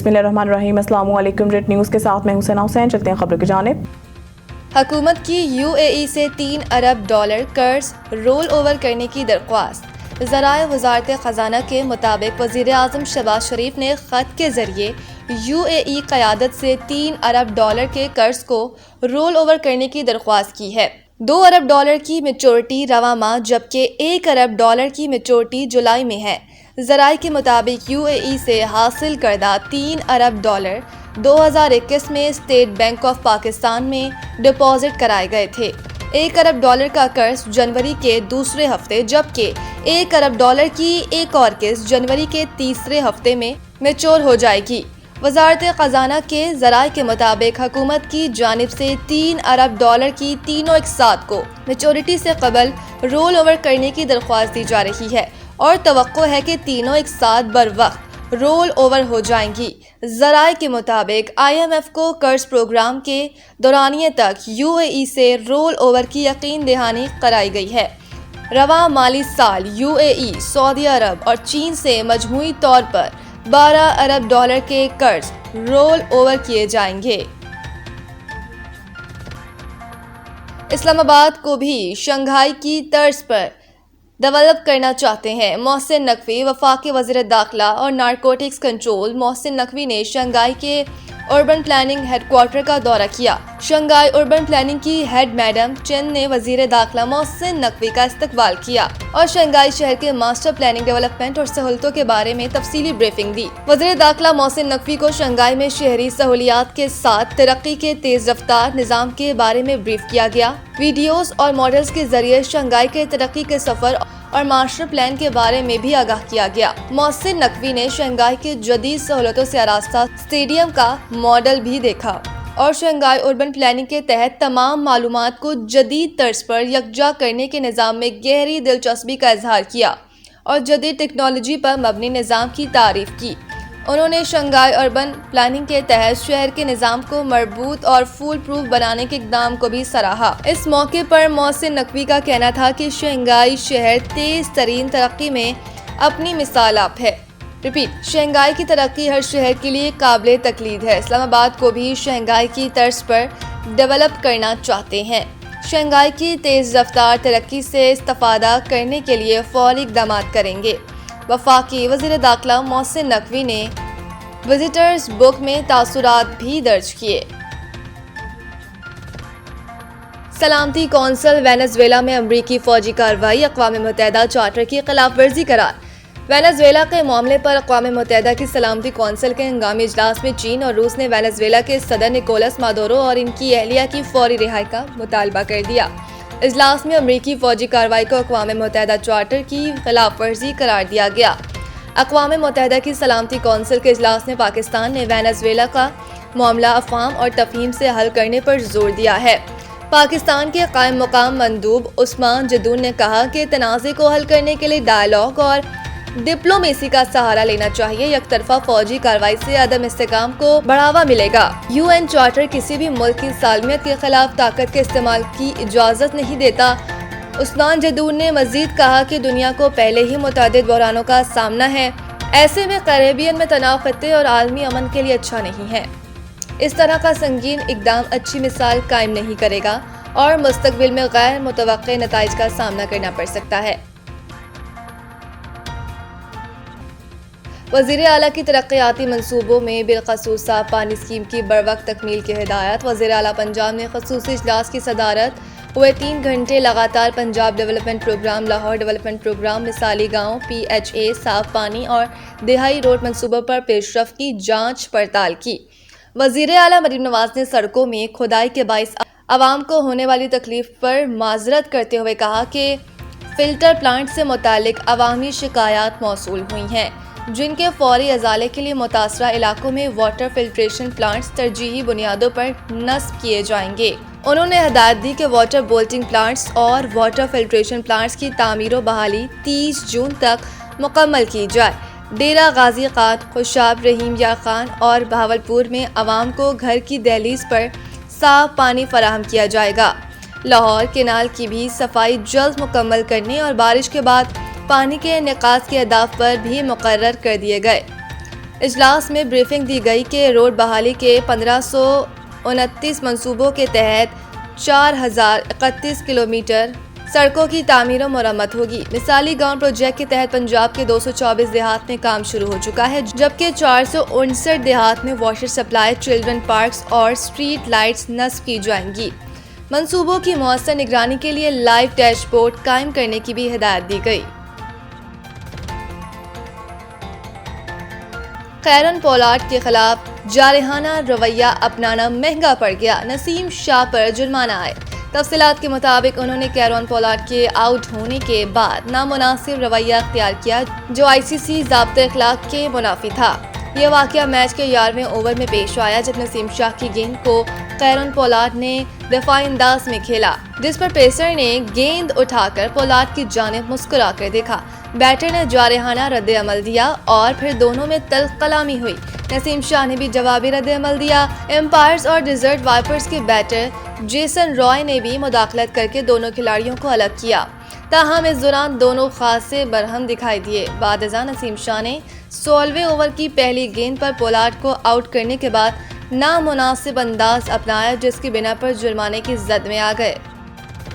बिस्मिल्लाहिर्रहमानिर्रहीम। अस्सलाम वालेकुम। रेड न्यूज़ के साथ मैं हुसैना हुसैन। चलते हैं खबरों की जानिब। हुकूमत की UAE से $3 अरब कर्ज रोल ओवर करने की दरख्वास्त। ज़राए वज़ारत ख़ज़ाना के मुताबिक वज़ीर आज़म शहबाज शरीफ ने ख़त के ज़रिए UAE क़यादत से $3 अरब के कर्ज को रोल ओवर करने की दरख्वास्त की है। $2 अरब की मेच्योरिटी रवा माह जबकि $1 अरब की मेच्योरिटी जुलाई में है। ज़राए के मुताबिक UAE से हासिल करदा $3 अरब 2021 में स्टेट बैंक ऑफ पाकिस्तान में डिपॉजिट कराए गए थे। $1 अरब का कर्ज जनवरी के दूसरे हफ्ते जबकि $1 अरब की एक और किस्त जनवरी के तीसरे हफ्ते में मैच्योर हो जाएगी। वज़ारत ख़ज़ाना के ज़राए के मुताबिक हुकूमत की जानिब से $3 अरब की तीनों एक साथ को मैच्योरिटी से कबल रोल ओवर करने की दरख्वास्त दी जा रही है और तवक्को है कि तीनों एक साथ बर वक्त रोल ओवर हो जाएंगी। ज़राए के मुताबिक IMF को कर्ज प्रोग्राम के दौरानिए तक UAE से रोल ओवर की यकीन दहानी कराई गई है। रवा माली साल UAE, सऊदी अरब और चीन से मजमूई तौर पर $12 अरब के कर्ज रोल ओवर किए जाएंगे। इस्लामाबाद को भी शंघाई की तर्ज पर डेवलप करना चाहते हैं। मोहसिन नकवी वफाकी वज़ीर दाखिला और नारकोटिक्स कंट्रोल मोहसिन नकवी ने शंघाई के अर्बन प्लानिंग हेडक्वार्टर का दौरा किया। शंघाई अर्बन प्लानिंग की हेड मैडम चेन ने वज़ीर दाखिला मोहसिन नकवी का इस्तकबाल किया और शंघाई शहर के मास्टर प्लानिंग डेवलपमेंट और सहूलतों के बारे में तफसीली ब्रीफिंग दी। वज़ीर दाखिला मोहसिन नकवी को शंघाई में शहरी सहूलियात के साथ तरक्की के तेज रफ्तार निज़ाम के बारे में ब्रीफ किया गया। वीडियोस और मॉडल्स के जरिए शंघाई के तरक्की के सफर और मास्टर प्लान के बारे में भी आगाह किया गया। मोहसिन नकवी ने शंघाई के जदीद सहूलतों से आरास्ता स्टेडियम का मॉडल भी देखा और शंघाई अर्बन प्लानिंग के तहत तमाम मालूमात को जदीद तर्ज पर यकजा करने के निज़ाम में गहरी दिलचस्पी का इजहार किया और जदीद टेक्नोलॉजी पर मबनी निज़ाम की तारीफ की। उन्होंने शंघाई अर्बन प्लानिंग के तहत शहर के निज़ाम को मजबूत और फूल प्रूफ बनाने के इक़दाम को भी सराहा। इस मौके पर मोहसिन नकवी का कहना था कि शंघाई शहर तेज तरीन तरक्की में अपनी मिसाल आप है। रिपीट, शंघाई की तरक्की हर शहर के लिए काबिल तकलीद है। इस्लामाबाद को भी शंघाई की तर्ज पर डेवलप करना चाहते हैं। शंघाई की तेज रफ्तार तरक्की से इस्तिफादा करने के लिए फौरी इक़दाम करेंगे। वफाकी वज़ीर दाखिला मोहसिन नकवी ने विजिटर्स बुक में तासुरात भी दर्ज किए। सलामती कौंसिल वेनेज़ुएला में अमरीकी फौजी कार्रवाई, अक़वाम मुत्तहिदा चार्टर की खिलाफ वर्जी करार। वेनेज़ुएला के मामले पर अक़वाम मुत्तहिदा की सलामती कौंसिल के हंगामी इजलास में चीन और रूस ने वेनेज़ुएला के सदर निकोलस मादुरो और इनकी अहलिया की फौरी रिहाई का मुतालबा कर दिया। इजलास में अमरीकी फौजी कार्रवाई को अक़वाम मुत्तहिदा चार्टर की खिलाफ वर्जी करार दिया गया। अक़वाम मुत्तहिदा की सलामती कौंसिल के इजलास में पाकिस्तान ने वेनेज़ुएला का मामला अफ़हाम और तफ़हीम से हल करने पर जोर दिया है। पाकिस्तान के कायम मुकाम मंदूब उस्मान जदून ने कहा कि तनाज़े को हल करने के लिए डायलॉग और डिप्लोमेसी का सहारा लेना चाहिए। यकतरफा फौजी कार्रवाई से अदम इस्तेकाम को बढ़ावा मिलेगा। UN चार्टर किसी भी मुल्क की सालमियत के खिलाफ ताकत के इस्तेमाल की इजाज़त नहीं देता। उस्मान जदून ने मजीद कहा कि दुनिया को पहले ही मुतअद्दिद बहरानों का सामना है। ऐसे में कैरेबियन में तनाव खत्ते और आलमी अमन के लिए अच्छा नहीं है। इस तरह का संगीन इक़दाम अच्छी मिसाल कायम नहीं करेगा और मुस्तक़बिल में गैर मुतवक्के नताइज का सामना करना पड़ सकता है। वज़ीर आला की तरक्याती मनसूबों में बिलखसूस साफ पानी स्कीम की बरवक्त तकमील की हिदायत। वज़ीर आला पंजाब ने खसूसी इजलास की सदारत हुए 3 घंटे लगातार Punjab development program, Lahore development program, मिसाली गाँव, PHA, साफ पानी और दिहाई रोड मनसूबों पर पेशरफ की जाँच पड़ताल की। वज़ीर आला मरीम नवाज ने सड़कों में खुदाई के बाइस आवाम को होने वाली तकलीफ पर माजरत करते हुए कहा कि फ़िल्टर प्लांट से मुतालिक अवामी शिकायत मौसूल हुई हैं जिनके फौरी अजाले के लिए मुतासरा इलाकों में वाटर फिल्ट्रेशन प्लांट्स तरजीही बुनियादों पर नस्ब किए जाएंगे। उन्होंने हिदायत दी कि वाटर बोल्टिंग प्लांट्स और वाटर फिल्ट्रेशन प्लांट्स की तामीर व बहाली 30 जून तक मुकम्मल की जाए। डेरा गाजी खान, खुशाब, रहीम या खान और बहावलपुर में आवाम को घर की दहलीज पर साफ पानी फराहम किया जाएगा। लाहौर केनाल की भी सफाई जल्द मुकम्मल करने और बारिश के बाद पानी के निकास के अहदाफ पर भी मुकर्रर कर दिए गए। اجلاس میں بریفنگ دی گئی کہ روڈ بحالی کے 1529 منصوبوں کے تحت 4031 کلومیٹر سڑکوں کی تعمیر و مرمت ہوگی۔ مثالی گاؤں پروجیکٹ کے تحت پنجاب کے 224 دیہات میں کام شروع ہو چکا ہے، جبکہ 459 دیہات میں واٹر سپلائی، چلڈرن پارکس اور اسٹریٹ لائٹس نصب کی جائیں گی۔ منصوبوں کی مؤثر نگرانی کے لیے لائیو ڈیش بورڈ قائم کرنے کی بھی ہدایت دی گئی۔ خیرن پولارڈ کے خلاف جارحانہ رویہ اپنانا مہنگا پڑ گیا، نسیم شاہ پر جرمانہ عائد۔ تفصیلات کے مطابق انہوں نے کیرون پولارڈ کے آؤٹ ہونے کے بعد نامناسب رویہ اختیار کیا جو ICC ضابطۂ اخلاق کے منافی تھا۔ یہ واقعہ میچ کے 11ویں اوور میں پیش آیا جب نسیم شاہ کی گیند کو کیرون پولارڈ نے دفاعی انداز میں کھیلا، جس پر پیسر نے گیند اٹھا کر پولارڈ کی جانب مسکرا کر دیکھا۔ بیٹر نے جارحانہ رد عمل دیا اور پھر دونوں میں تلخ کلامی ہوئی۔ نسیم شاہ نے بھی جوابی رد عمل دیا۔ امپائرز اور ڈیزرٹ وائپرز کے بیٹر جیسن رائے نے بھی مداخلت کر کے دونوں کھلاڑیوں کو الگ کیا، تاہم اس دوران دونوں خاصے برہم دکھائی دیے۔ بعد ازاں نسیم شاہ نے 16ویں اوور کی پہلی گیند پر پولارڈ کو آؤٹ کرنے کے بعد نامناسب انداز اپنایا، جس کی بنا پر جرمانے کی زد میں آ گئے۔